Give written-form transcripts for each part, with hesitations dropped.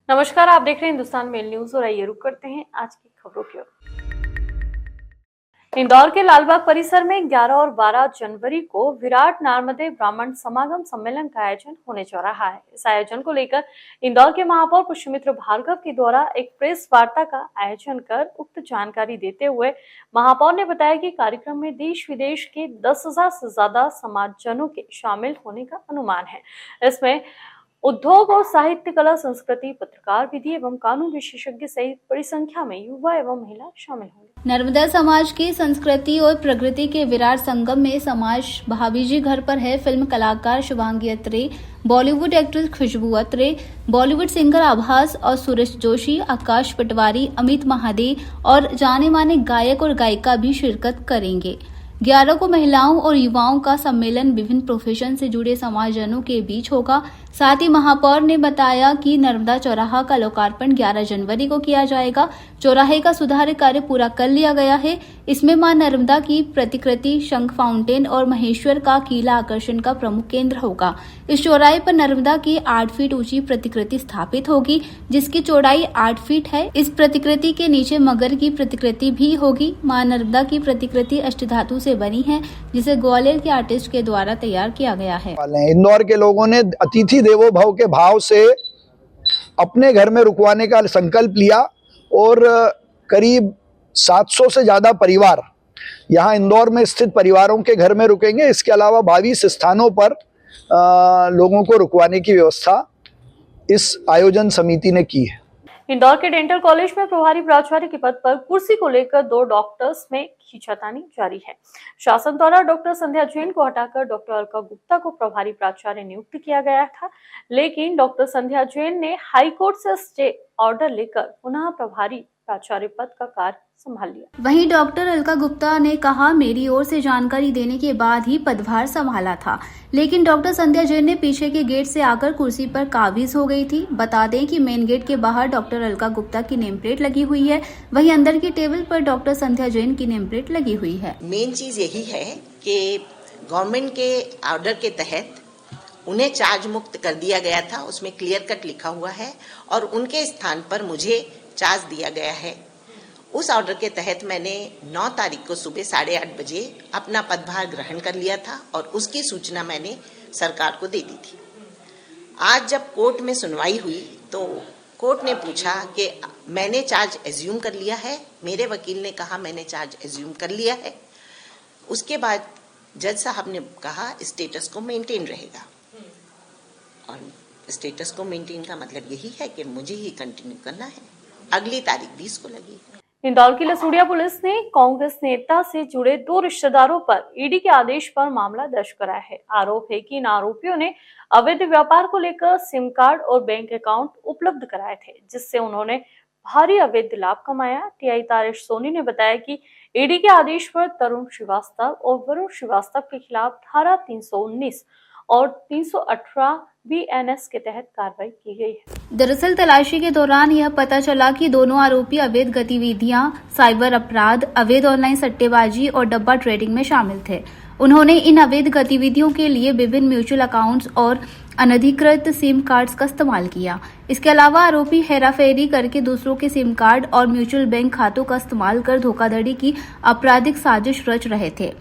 नमस्कार, आप देख रहे हैं हिंदुस्तान मेल न्यूज और आइए रुक करते हैं आज की खबरों की ओर। इंदौर के लालबाग परिसर में 11 और 12 जनवरी को विराट नर्मदे ब्राह्मण समागम सम्मेलन का आयोजन होने जा रहा है। इस आयोजन को लेकर इंदौर के महापौर पुष्यमित्र भार्गव के द्वारा एक प्रेस वार्ता का आयोजन कर उक्त जानकारी देते हुए महापौर ने बताया कि कार्यक्रम में देश विदेश के 10,000 से ज्यादा समाजजनों के शामिल होने का अनुमान है। इसमें उद्योग और साहित्य, कला, संस्कृति, पत्रकार, विधि एवं कानून विशेषज्ञ सहित बड़ी संख्या में युवा एवं महिला शामिल होंगे। नर्मदा समाज की संस्कृति और प्रकृति के विराट संगम में समाज भाभी जी घर पर है। फिल्म कलाकार शुभांगी अत्रे, बॉलीवुड एक्ट्रेस खुशबू अत्रे, बॉलीवुड सिंगर आभास और सुरेश जोशी, आकाश पटवारी, अमित महादे और जाने माने गायक और गायिका भी शिरकत करेंगे। 11 को महिलाओं और युवाओं का सम्मेलन विभिन्न प्रोफेशन से जुड़े समाजजनों के बीच होगा। साथ ही महापौर ने बताया कि नर्मदा चौराहा का लोकार्पण 11 जनवरी को किया जाएगा। चौराहे का सुधार कार्य पूरा कर लिया गया है। इसमें मां नर्मदा की प्रतिकृति, शंख फाउंटेन और महेश्वर का किला आकर्षण का प्रमुख केंद्र होगा। इस चौराहे पर नर्मदा की 8 फीट ऊंची प्रतिकृति स्थापित होगी, जिसकी चौड़ाई 8 फीट है। इस प्रतिकृति के नीचे मगर की प्रतिकृति भी होगी। मां नर्मदा की प्रतिकृति अष्टधातु से बनी है, जिसे ग्वालियर के आर्टिस्ट के द्वारा तैयार किया गया है। इंदौर के लोगों ने अतिथि देवो भव के भाव से अपने घर में रुकवाने का संकल्प लिया और करीब 700 से ज्यादा परिवार यहाँ इंदौर में स्थित परिवारों के घर में रुकेंगे। इसके अलावा 22 स्थानों पर लोगों को रुकवाने की व्यवस्था इस आयोजन समिति ने की है। इंदौर के डेंटल कॉलेज में प्रभारी प्राचार्य के पद पर कुर्सी को लेकर 2 डॉक्टर्स में खींचातानी जारी है। शासन द्वारा डॉक्टर संध्या जैन को हटाकर डॉक्टर अलका गुप्ता को प्रभारी प्राचार्य नियुक्त किया गया था, लेकिन डॉक्टर संध्या जैन ने हाईकोर्ट से स्टे ऑर्डर लेकर पुनः प्रभारी प्राचार्य पद का कार्य संभाल लिया। वहीं डॉक्टर अलका गुप्ता ने कहा, मेरी ओर से जानकारी देने के बाद ही पदभार संभाला था, लेकिन डॉक्टर संध्या जैन ने पीछे के गेट से आकर कुर्सी पर काबिज हो गई थी। बता दें कि मेन गेट के बाहर डॉक्टर अलका गुप्ता की नेम प्लेट लगी हुई है, वहीं अंदर की टेबल पर डॉक्टर संध्या जैन की नेम प्लेट लगी हुई है। मेन चीज यही है कि गवर्नमेंट के ऑर्डर के तहत उन्हें चार्ज मुक्त कर दिया गया था, उसमें क्लियर कट लिखा हुआ है, और उनके स्थान पर मुझे चार्ज दिया गया है। उस ऑर्डर के तहत मैंने 9 तारीख को सुबह 8:30 बजे अपना पदभार ग्रहण कर लिया था और उसकी सूचना मैंने सरकार को दे दी थी। आज जब कोर्ट में सुनवाई हुई तो कोर्ट ने पूछा कि मैंने चार्ज एज्यूम कर लिया है। मेरे वकील ने कहा मैंने चार्ज एज्यूम कर लिया है। उसके बाद जज साहब ने कहा स्टेटस को मेंटेन रहेगा, और स्टेटस को मेंटेन का मतलब यही है कि मुझे ही कंटिन्यू करना है। अगली तारीख 20 को लगी। इंदौर की लसूड़िया पुलिस ने कांग्रेस नेता से जुड़े 2 रिश्तेदारों पर ईडी के आदेश पर मामला दर्ज कराया है। आरोप है कि इन आरोपियों ने अवैध व्यापार को लेकर सिम कार्ड और बैंक अकाउंट उपलब्ध कराए थे, जिससे उन्होंने भारी अवैध लाभ कमाया। टीआई तारिश सोनी ने बताया कि ईडी के आदेश पर तरुण श्रीवास्तव और वरुण श्रीवास्तव के खिलाफ धारा 319 और 318 BNS के तहत कार्रवाई की गई है। दरअसल तलाशी के दौरान यह पता चला कि दोनों आरोपी अवैध गतिविधियां, साइबर अपराध, अवैध ऑनलाइन सट्टेबाजी और डब्बा ट्रेडिंग में शामिल थे। उन्होंने इन अवैध गतिविधियों के लिए विभिन्न म्यूचुअल अकाउंट्स और अनधिकृत सिम कार्ड्स का इस्तेमाल किया। इसके अलावा आरोपी हेराफेरी करके दूसरों के सिम कार्ड और म्यूचुअल बैंक खातों का इस्तेमाल कर धोखाधड़ी की आपराधिक साजिश रच रहे थे,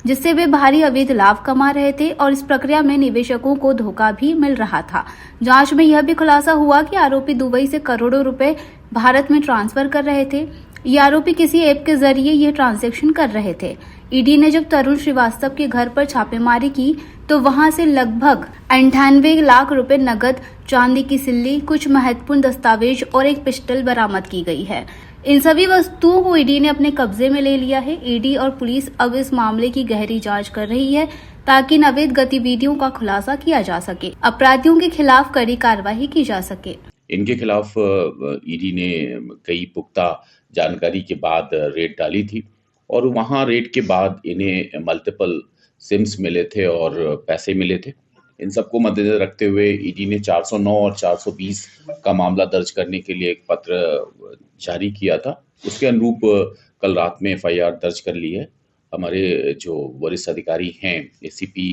जिससे वे भारी अवैध लाभ कमा रहे थे और इस प्रक्रिया में निवेशकों को धोखा भी मिल रहा था। जांच में यह भी खुलासा हुआ कि आरोपी दुबई से करोड़ों रुपए भारत में ट्रांसफर कर रहे थे। ये आरोपी किसी ऐप के जरिए ये ट्रांजैक्शन कर रहे थे। ईडी ने जब तरुण श्रीवास्तव के घर पर छापेमारी की तो वहां से लगभग 98 लाख रुपए नकद, चांदी की सिल्ली, कुछ महत्वपूर्ण दस्तावेज और एक पिस्टल बरामद की गई है। इन सभी वस्तुओं को ईडी ने अपने कब्जे में ले लिया है। ईडी और पुलिस अब इस मामले की गहरी जांच कर रही है ताकि इन अवैध गतिविधियों का खुलासा किया जा सके, अपराधियों के खिलाफ कड़ी कार्रवाई की जा सके। इनके खिलाफ ईडी ने कई पुख्ता जानकारी के बाद रेड डाली थी और वहां रेड के बाद इन्हें मल्टीपल सिम्स मिले थे और पैसे मिले थे। इन सबको मद्देनजर रखते हुए ईडी ने 409 और 420 का मामला दर्ज करने के लिए एक पत्र जारी किया था। उसके अनुरूप कल रात में FIR दर्ज कर ली है। हमारे जो वरिष्ठ अधिकारी हैं ACP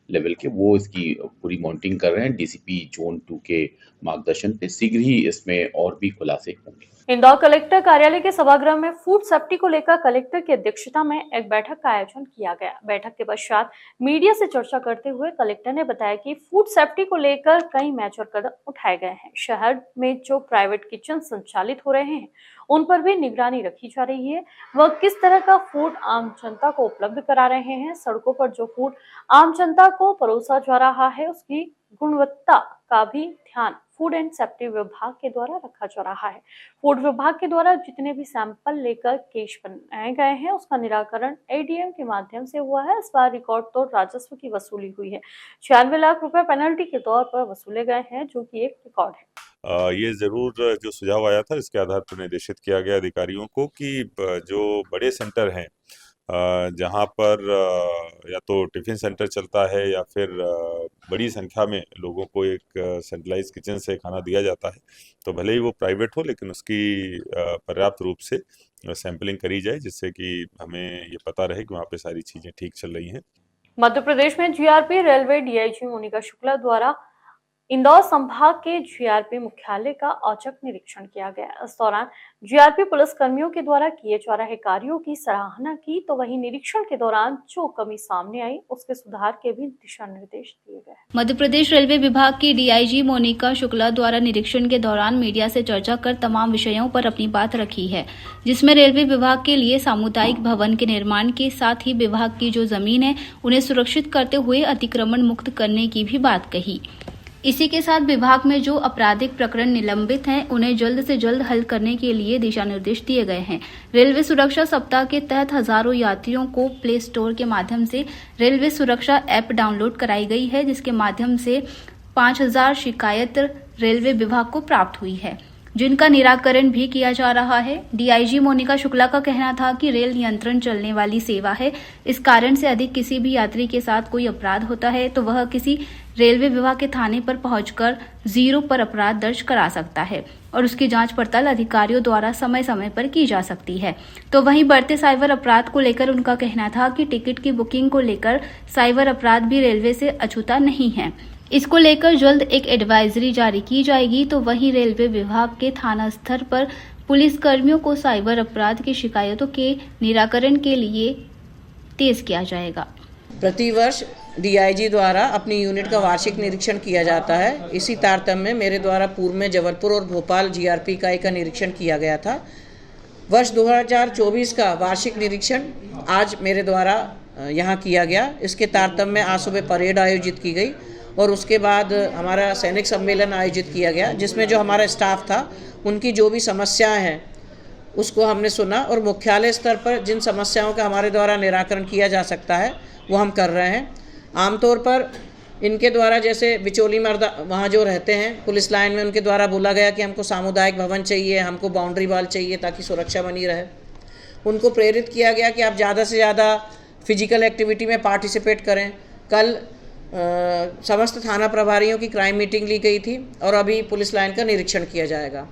लेवल के, वो इसकी पूरी मॉनिटरिंग कर रहे हैं। डीसीपी जोन 2 के मार्गदर्शन पे शीघ्र ही इसमें और भी खुलासे होंगे। इंदौर कलेक्टर कार्यालय के सभागृह में फूड सेफ्टी को लेकर कलेक्टर की अध्यक्षता में एक बैठक का आयोजन किया गया। बैठक के पश्चात मीडिया से चर्चा करते हुए कलेक्टर ने बताया कि फूड सेफ्टी को लेकर कई मैच्योर कदम उठाए गए हैं। शहर में जो प्राइवेट किचन संचालित हो रहे हैं उन पर भी निगरानी रखी जा रही है। वह किस तरह का फूड आम जनता को उपलब्ध करा रहे हैं। सड़कों पर जो फूड आम जनता को परोसा जा रहा है उसकी गुणवत्ता का भी ध्यान फूड एंड सेफ्टी विभाग के द्वारा रखा जा रहा है। फूड विभाग के द्वारा जितने भी सैंपल लेकर केस बनाए गए हैं उसका निराकरण एडीएम के माध्यम से हुआ है। इस बार रिकॉर्ड तोड़ राजस्व की वसूली हुई है। 96 लाख रुपए पेनल्टी के तौर पर वसूले गए हैं, जो कि एक रिकॉर्ड है। ये ज़रूर जो सुझाव आया था इसके आधार पर निर्देशित किया गया अधिकारियों को कि जो बड़े सेंटर हैं जहाँ पर या तो टिफ़िन सेंटर चलता है या फिर बड़ी संख्या में लोगों को एक सेंट्रलाइज किचन से खाना दिया जाता है, तो भले ही वो प्राइवेट हो लेकिन उसकी पर्याप्त रूप से सैंपलिंग करी जाए, जिससे कि हमें ये पता रहे कि वहाँ पे सारी चीज़ें ठीक चल रही हैं। मध्य प्रदेश में GRP railway DIG Monika Shukla द्वारा इंदौर संभाग के जीआरपी मुख्यालय का औचक निरीक्षण किया गया। इस दौरान जीआरपी पुलिस कर्मियों के द्वारा किए जा रहे कार्यों की सराहना की, तो वहीं निरीक्षण के दौरान जो कमी सामने आई उसके सुधार के भी दिशा निर्देश दिए गए। मध्य प्रदेश रेलवे विभाग की डीआईजी मोनिका शुक्ला द्वारा निरीक्षण के दौरान मीडिया से चर्चा कर तमाम विषयों पर अपनी बात रखी है, जिसमें रेलवे विभाग के लिए सामुदायिक भवन के निर्माण के साथ ही विभाग की जो जमीन है उन्हें सुरक्षित करते हुए अतिक्रमण मुक्त करने की भी बात कही। इसी के साथ विभाग में जो आपराधिक प्रकरण निलंबित हैं उन्हें जल्द से जल्द हल करने के लिए दिशा निर्देश दिए गए हैं। रेलवे सुरक्षा सप्ताह के तहत हजारों यात्रियों को प्ले स्टोर के माध्यम से रेलवे सुरक्षा ऐप डाउनलोड कराई गई है, जिसके माध्यम से 5000 शिकायत रेलवे विभाग को प्राप्त हुई है, जिनका निराकरण भी किया जा रहा है। डीआईजी मोनिका शुक्ला का कहना था कि रेल नियंत्रण चलने वाली सेवा है, इस कारण से अधिक किसी भी यात्री के साथ कोई अपराध होता है तो वह किसी रेलवे विभाग के थाने पर पहुंचकर 0 पर अपराध दर्ज करा सकता है और उसकी जांच पड़ताल अधिकारियों द्वारा समय समय पर की जा सकती है। तो वहीं बढ़ते साइबर अपराध को लेकर उनका कहना था कि टिकट की बुकिंग को लेकर साइबर अपराध भी रेलवे से अछूता नहीं है। इसको लेकर जल्द एक एडवाइजरी जारी की जाएगी। तो वहीं रेलवे विभाग के थाना स्तर पर पुलिस कर्मियों को साइबर अपराध की शिकायतों के निराकरण के लिए तेज किया जाएगा। प्रतिवर्ष डीआईजी द्वारा अपनी यूनिट का वार्षिक निरीक्षण किया जाता है। इसी तारतम्य में मेरे द्वारा पूर्व में जबलपुर और भोपाल जीआरपी इकाई का निरीक्षण किया गया था। वर्ष 2024 का वार्षिक निरीक्षण आज मेरे द्वारा यहाँ किया गया। इसके तारतम्य में आज सुबह परेड आयोजित की गई और उसके बाद हमारा सैनिक सम्मेलन आयोजित किया गया, जिसमें जो हमारा स्टाफ था उनकी जो भी समस्याएं हैं उसको हमने सुना और मुख्यालय स्तर पर जिन समस्याओं का हमारे द्वारा निराकरण किया जा सकता है वो हम कर रहे हैं। आमतौर पर इनके द्वारा जैसे बिचौली मर्दा वहाँ जो रहते हैं पुलिस लाइन में, उनके द्वारा बोला गया कि हमको सामुदायिक भवन चाहिए, हमको बाउंड्री वॉल चाहिए ताकि सुरक्षा बनी रहे। उनको प्रेरित किया गया कि आप ज़्यादा से ज़्यादा फिजिकल एक्टिविटी में पार्टिसिपेट करें। कल समस्त थाना प्रभारियों की क्राइम मीटिंग ली गई थी और अभी पुलिस लाइन का निरीक्षण किया जाएगा।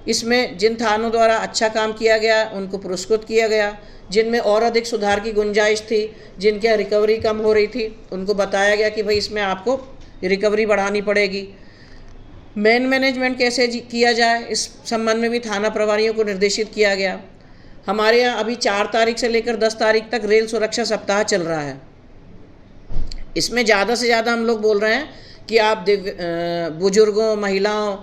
इसमें जिन थानों द्वारा अच्छा काम किया गया उनको पुरस्कृत किया गया, जिनमें और अधिक सुधार की गुंजाइश थी, जिनके रिकवरी कम हो रही थी, उनको बताया गया कि भाई इसमें आपको रिकवरी बढ़ानी पड़ेगी। मैन मैनेजमेंट कैसे किया जाए इस संबंध में भी थाना प्रभारियों को निर्देशित किया गया। हमारे यहाँ अभी 4 तारीख से लेकर 10 तारीख तक रेल सुरक्षा सप्ताह चल रहा है। इसमें ज़्यादा से ज़्यादा हम लोग बोल रहे हैं कि आप बुजुर्गों, महिलाओं,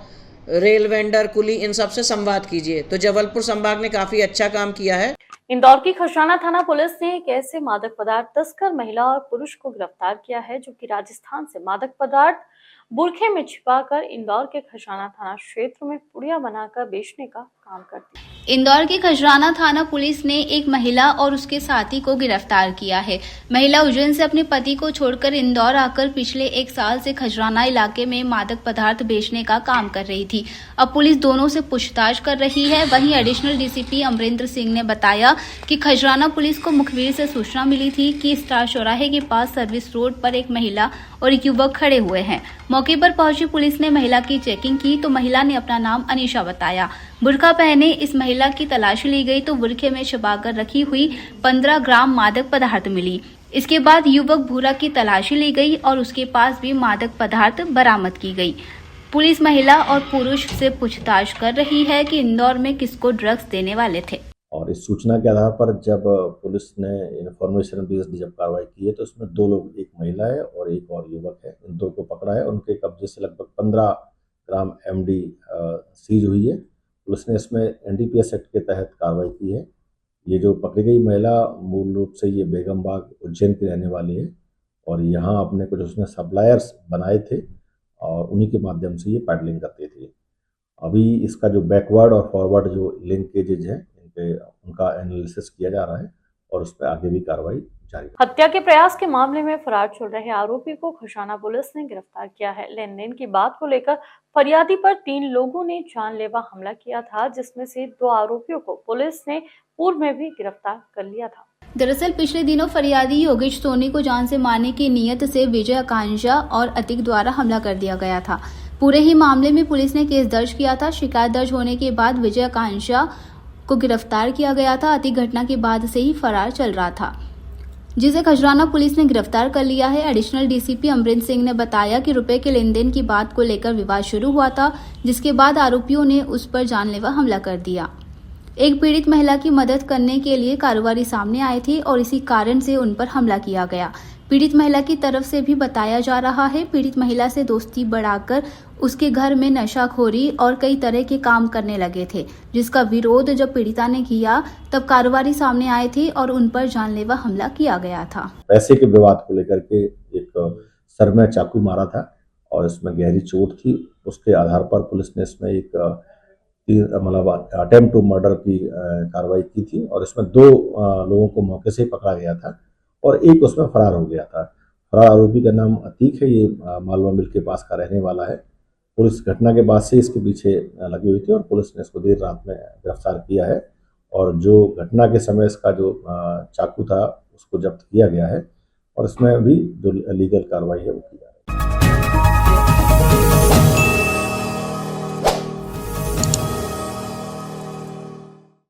रेल वेंडर, कुली, इन सब से संवाद कीजिए। तो जबलपुर संभाग ने काफ़ी अच्छा काम किया है। इंदौर की खशाना थाना पुलिस ने एक ऐसे मादक पदार्थ तस्कर महिला और पुरुष को गिरफ्तार किया है जो कि राजस्थान से मादक पदार्थ बुरखे में छिपाकर इंदौर के खशाना थाना क्षेत्र में पुड़िया बनाकर बेचने का काम करती है। इंदौर के खजराना थाना पुलिस ने एक महिला और उसके साथी को गिरफ्तार किया है। महिला उज्जैन से अपने पति को छोड़कर इंदौर आकर पिछले 1 साल से खजराना इलाके में मादक पदार्थ बेचने का काम कर रही थी। अब पुलिस दोनों से पूछताछ कर रही है। वहीं एडिशनल डीसीपी अमरेंद्र सिंह ने बताया कि खजराना पुलिस को मुखबिर से सूचना मिली थी कि स्टार चौराहे के पास सर्विस रोड पर एक महिला और एक युवक खड़े हुए हैं। मौके पर पहुंची पुलिस ने महिला की चेकिंग की तो महिला ने अपना नाम अनीशा बताया। बुर्का पहने इस महिला की तलाशी ली गई तो बुरखे में छिपाकर रखी हुई 15 ग्राम मादक पदार्थ मिली। इसके बाद युवक भूरा की तलाशी ली गई और उसके पास भी मादक पदार्थ बरामद की गई। पुलिस महिला और पुरुष से पूछताछ कर रही है कि इंदौर में किसको ड्रग्स देने वाले थे। और इस सूचना के आधार पर जब पुलिस ने इन्फॉर्मेशन बेस्ड जब कार्रवाई की है तो इसमें 2 लोग, एक महिला है और एक और युवक है, इन 2 को पकड़ा है। उनके कब्जे से लगभग 15 ग्राम MD सीज हुई है। पुलिस ने इसमें NDPS एक्ट के तहत कार्रवाई की है। ये जो पकड़ी गई महिला मूल रूप से ये बेगम बाग उज्जैन की रहने वाली है और यहाँ अपने कुछ उसने सप्लायर्स बनाए थे और उन्हीं के माध्यम से ये पैडलिंग करती थी। अभी इसका जो बैकवर्ड और फॉरवर्ड जो लिंकेजेज है उनका एनालिसिस किया जा रहा है और उस पर आगे भी कार्रवाई जारी है। हत्या के प्रयास के मामले में फरार चल रहे आरोपी को खशाना पुलिस ने गिरफ्तार किया है। लेन देन की बात को लेकर फरियादी पर 3 लोगों ने जानलेवा हमला किया था, जिसमें से 2 आरोपियों को पुलिस ने पूर्व में भी गिरफ्तार कर लिया था। दरअसल पिछले दिनों फरियादी योगेश सोनी को जान से मारने की नीयत से विजय आकांक्षा और अतिक द्वारा हमला कर दिया गया था। पूरे ही मामले में पुलिस ने केस दर्ज किया था। शिकायत दर्ज होने के बाद विजय आकांक्षा को गिरफ्तार किया गया था। अतिक घटना के बाद से ही फरार चल रहा था, जिसे खजराना पुलिस ने गिरफ्तार कर लिया है। एडिशनल DCP अमरिंदर सिंह ने बताया कि रुपए के लेन देन की बात को लेकर विवाद शुरू हुआ था, जिसके बाद आरोपियों ने उस पर जानलेवा हमला कर दिया। एक पीड़ित महिला की मदद करने के लिए कारोबारी सामने आए थे और इसी कारण से उन पर हमला किया गया। पीड़ित महिला की तरफ से भी बताया जा रहा है। पीड़ित महिला से दोस्ती बढ़ाकर उसके घर में नशाखोरी और कई तरह के काम करने लगे थे, जिसका विरोध जब पीड़िता ने किया तब कारोबारी सामने आए थे और उन पर जानलेवा हमला किया गया था। पैसे के विवाद को लेकर के एक सर में चाकू मारा था और इसमें गहरी चोट थी। उसके आधार पर पुलिस ने इसमें एक मतलब अटेम्प्ट टू मर्डर की कार्रवाई की थी और इसमें 2 लोगों को मौके से पकड़ा गया था और एक उसमें फरार हो गया था। फरार आरोपी का नाम अतीक है। ये मालवा मिल के पास का रहने वाला है। पुलिस घटना के बाद से इसके पीछे लगी हुई थी और पुलिस ने इसको देर रात में गिरफ्तार किया है और जो घटना के समय इसका जो चाकू था उसको जब्त किया गया है और इसमें भी जो लीगल कार्रवाई है वो की जा रही है।